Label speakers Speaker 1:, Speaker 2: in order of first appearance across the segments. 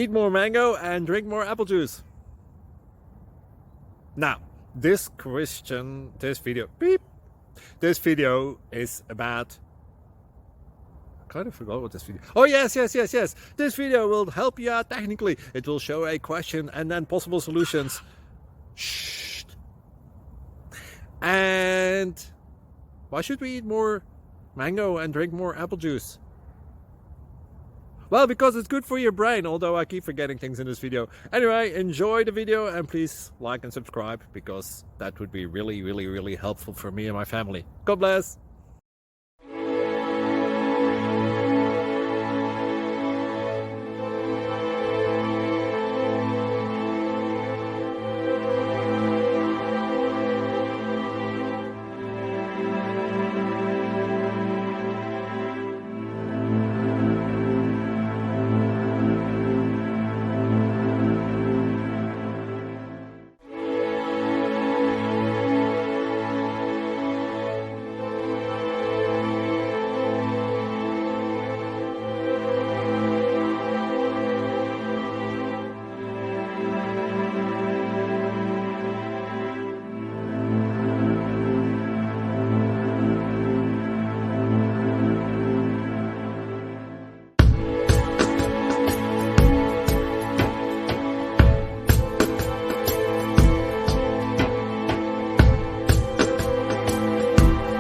Speaker 1: Eat more mango and drink more apple juice. Now, this video is about... I kind of forgot what this video... Oh, yes. This video will help you out technically. It will show a question and then possible solutions. Shh. And why should we eat more mango and drink more apple juice? Well, because it's good for your brain, although I keep forgetting things in this video. Anyway, enjoy the video and please like and subscribe, because that would be really helpful for me and my family. God bless!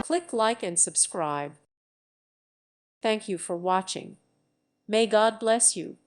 Speaker 2: Click like and subscribe. Thank you for watching. May God bless you.